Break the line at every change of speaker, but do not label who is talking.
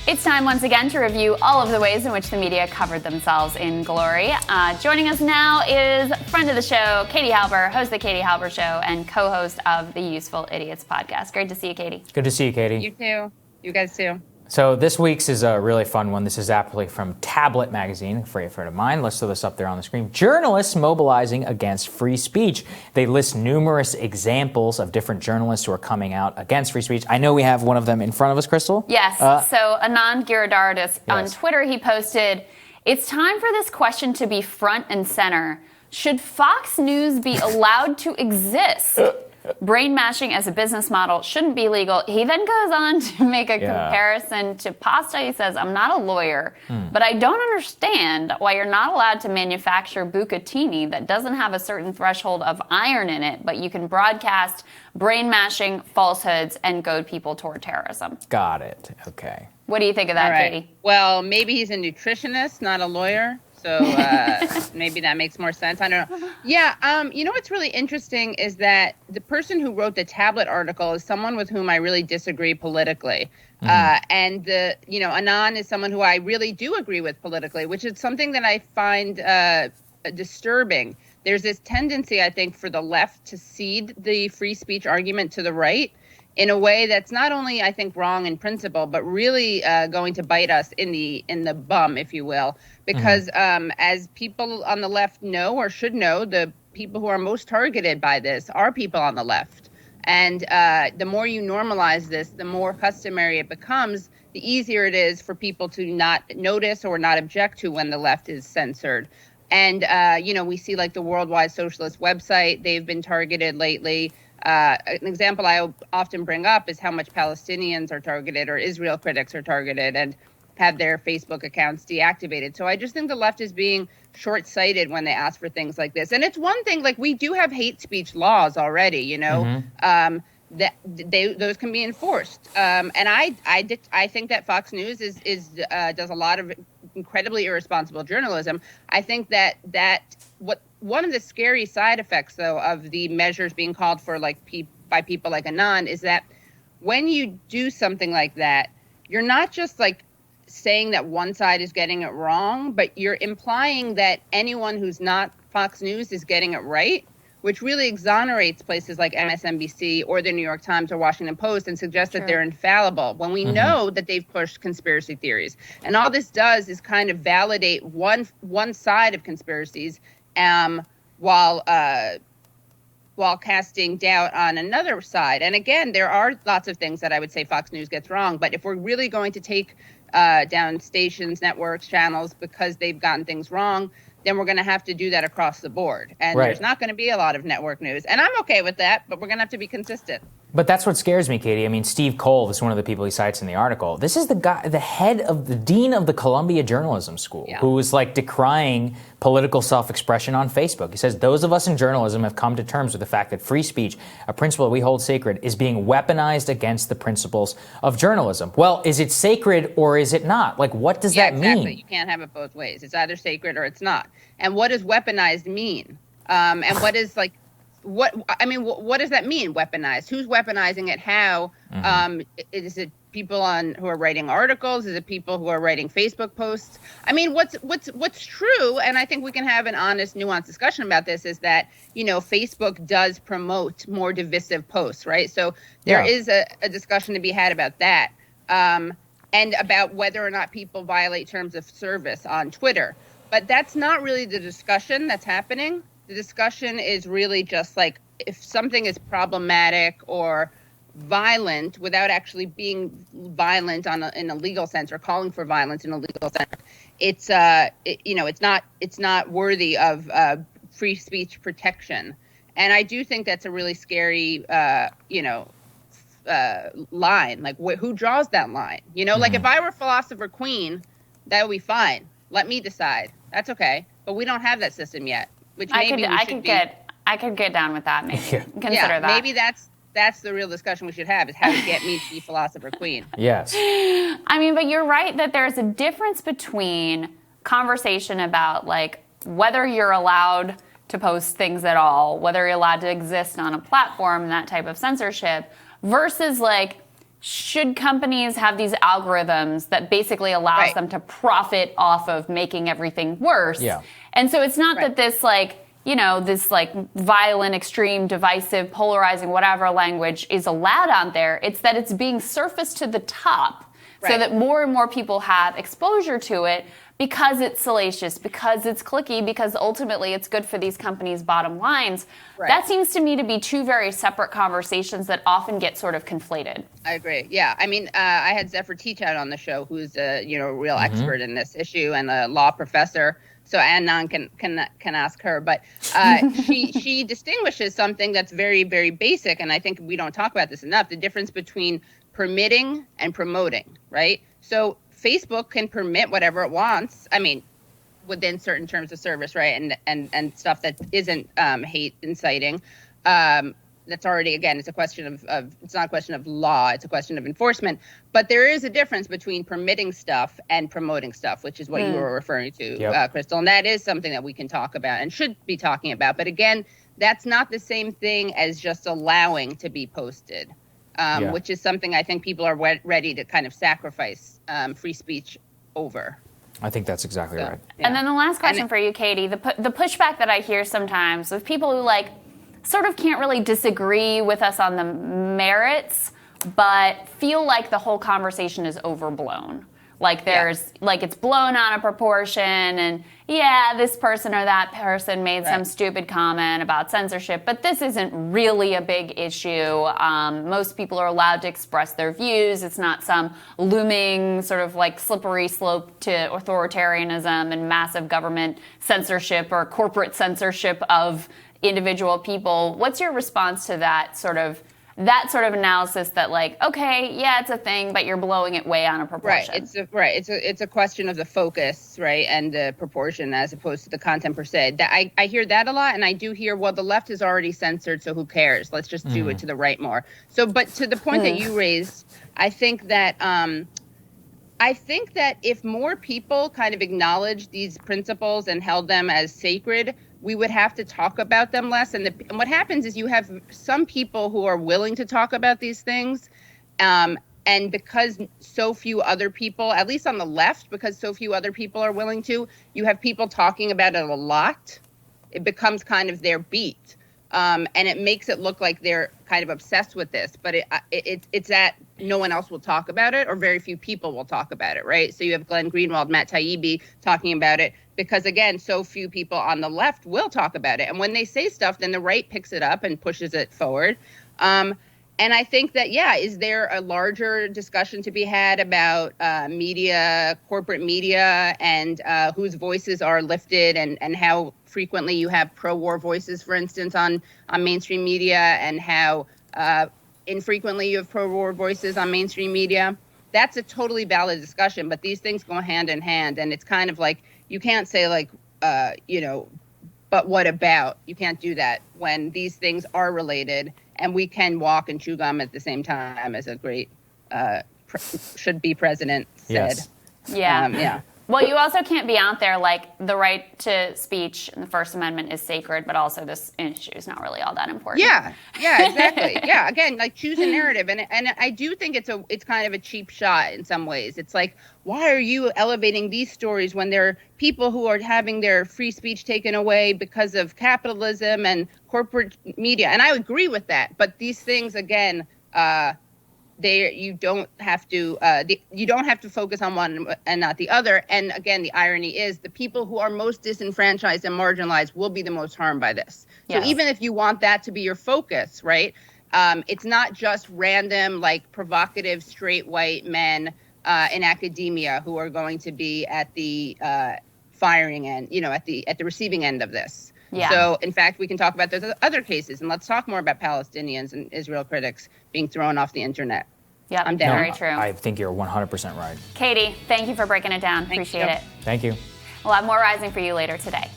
It's time once again to review all of the ways in which the media covered themselves in glory. Joining us now is friend of the show, Katie Halper, host of the Katie Halper Show and co-host of the Useful Idiots podcast. Great to see you, Katie.
Good to see you, Katie.
You too. You guys too.
So this week's is a really fun one. This is aptly from Tablet magazine, a friend of mine. Let's throw this up there on the screen. Journalists mobilizing against free speech. They list numerous examples of different journalists who are coming out against free speech. I know we have one of them in front of us, Crystal.
Yes. So Anand Giridharadas on Twitter, he posted, "It's time for this question to be front and center. Should Fox News be allowed to exist? Brain mashing as a business model shouldn't be legal." He then goes on to make a comparison to pasta. He says, "I'm not a lawyer, but I don't understand why you're not allowed to manufacture bucatini that doesn't have a certain threshold of iron in it, but you can broadcast brain mashing, falsehoods, and goad people toward terrorism."
Got it. Okay.
What do you think of that, Katie?
Well, maybe he's a nutritionist, not a lawyer. So maybe that makes more sense. I don't know. Yeah, you know what's really interesting is that the person who wrote the Tablet article is someone with whom I really disagree politically. And Anand is someone who I really do agree with politically, which is something that I find disturbing. There's this tendency, I think, for the left to cede the free speech argument to the right in a way that's not only, I think, wrong in principle, but really going to bite us in the bum, if you will. Because as people on the left know or should know, the people who are most targeted by this are people on the left. And the more you normalize this, the more customary it becomes, the easier it is for people to not notice or not object to when the left is censored. And, we see like the Worldwide Socialist website, they've been targeted lately. An example I often bring up is how much Palestinians are targeted or Israel critics are targeted and have their Facebook accounts deactivated. So I just think the left is being short-sighted when they ask for things like this. And it's one thing, like we do have hate speech laws already, that those can be enforced. And I think that Fox News does a lot of incredibly irresponsible journalism. I think that one of the scary side effects, though, of the measures being called for by people like Anand is that when you do something like that, you're not just like saying that one side is getting it wrong, but you're implying that anyone who's not Fox News is getting it right, which really exonerates places like MSNBC or the New York Times or Washington Post and suggests that they're infallible when we know that they've pushed conspiracy theories. And all this does is kind of validate one side of conspiracies while casting doubt on another side. And again, there are lots of things that I would say Fox News gets wrong, but if we're really going to take down stations, networks, channels because they've gotten things wrong, then we're going to have to do that across the board. And there's not going to be a lot of network news. And I'm okay with that, but we're going to have to be consistent.
But that's what scares me, Katie. I mean, Steve Cole is one of the people he cites in the article. This is the dean of the Columbia Journalism School, who is like decrying political self-expression on Facebook. He says, those of us in journalism have come to terms with the fact that free speech, a principle that we hold sacred, is being weaponized against the principles of journalism. Well, is it sacred or is it not? Like, what does that mean?
You can't have it both ways. It's either sacred or it's not. And what does weaponized mean? And what is like, what does that mean, weaponized? Who's weaponizing it? How? Is it people who are writing articles? Is it people who are writing Facebook posts? I mean, what's true, and I think we can have an honest, nuanced discussion about this, is that, Facebook does promote more divisive posts, right? So there is a discussion to be had about that, and about whether or not people violate terms of service on Twitter. But that's not really the discussion that's happening. The discussion is really just like if something is problematic or violent without actually being violent in a legal sense or calling for violence in a legal sense, it's not worthy of free speech protection. And I do think that's a really scary line. Like who draws that line? Like if I were Philosopher Queen, that would be fine. Let me decide. That's okay. But we don't have that system yet. Which I
could get down with that. Maybe consider that.
Maybe that's the real discussion we should have: is how to get me to be Philosopher Queen.
Yes.
I mean, but you're right that there's a difference between conversation about like whether you're allowed to post things at all, whether you're allowed to exist on a platform, and that type of censorship, versus like should companies have these algorithms that basically allows them to profit off of making everything worse?
Yeah.
And so it's not that this this violent, extreme, divisive, polarizing, whatever language is allowed out there. It's that it's being surfaced to the top so that more and more people have exposure to it because it's salacious, because it's clicky, because ultimately it's good for these companies' bottom lines. Right. That seems to me to be two very separate conversations that often get sort of conflated.
I agree. Yeah. I mean, I had Zephyr Teachout on the show, who's a real expert in this issue and a law professor. So Anand can ask her, but she distinguishes something that's very, very basic, and I think we don't talk about this enough, the difference between permitting and promoting, right? So Facebook can permit whatever it wants, I mean, within certain terms of service, right, and stuff that isn't hate inciting. That's already, again, it's a question of it's not a question of law, it's a question of enforcement. But there is a difference between permitting stuff and promoting stuff, which is what you were referring to, Crystal. And that is something that we can talk about and should be talking about. But again, that's not the same thing as just allowing to be posted, which is something I think people are ready to kind of sacrifice free speech over.
I think that's exactly right.
Yeah. And then the last question for you, Katie, the pushback that I hear sometimes with people who sort of can't really disagree with us on the merits, but feel like the whole conversation is overblown. It's blown out of proportion, and this person or that person made some stupid comment about censorship, but this isn't really a big issue. Most people are allowed to express their views. It's not some looming sort of slippery slope to authoritarianism and massive government censorship or corporate censorship of individual people. What's your response to that sort of analysis that it's a thing, but you're blowing it way out of proportion?
It's a question of the focus, right, and the proportion as opposed to the content per se. I hear that a lot, and I do hear, well, the left is already censored, so who cares? Let's just do it to the right more. So, but to the point that you raised, I think that if more people kind of acknowledge these principles and held them as sacred, we would have to talk about them less. And what happens is you have some people who are willing to talk about these things. And because so few other people, at least on the left, because so few other people are willing to, you have people talking about it a lot. It becomes kind of their beat. And it makes it look like they're kind of obsessed with this. But it's that no one else will talk about it, or very few people will talk about it, right? So you have Glenn Greenwald, Matt Taibbi talking about it because, again, so few people on the left will talk about it. And when they say stuff, then the right picks it up and pushes it forward. And I think that, is there a larger discussion to be had about media, corporate media, and whose voices are lifted and how frequently you have pro-war voices, for instance, on mainstream media, and how infrequently you have pro-war voices on mainstream media? That's a totally valid discussion, but these things go hand in hand, and it's kind of like you can't say but what about? You can't do that when these things are related, and we can walk and chew gum at the same time, as a great should-be president said.
Yes. Well, you also can't be out there the right to speech in the First Amendment is sacred, but also this issue is not really all that important.
Yeah, exactly. Again, choose a narrative, and I do think it's kind of a cheap shot in some ways. It's why are you elevating these stories when there are people who are having their free speech taken away because of capitalism and corporate media? And I agree with that, but these things, again, you don't have to focus on one and not the other. And again, the irony is the people who are most disenfranchised and marginalized will be the most harmed by this. Yes. So even if you want that to be your focus, right? It's not just random, provocative, straight white men in academia who are going to be at the firing end, at the receiving end of this. Yeah. So, in fact, we can talk about those other cases, and let's talk more about Palestinians and Israel critics being thrown off the internet.
Yeah,
I'm down.
Very true.
I think you're 100% right.
Katie, thank you for breaking it down. Appreciate it.
Thank you.
We'll have more Rising for you later today.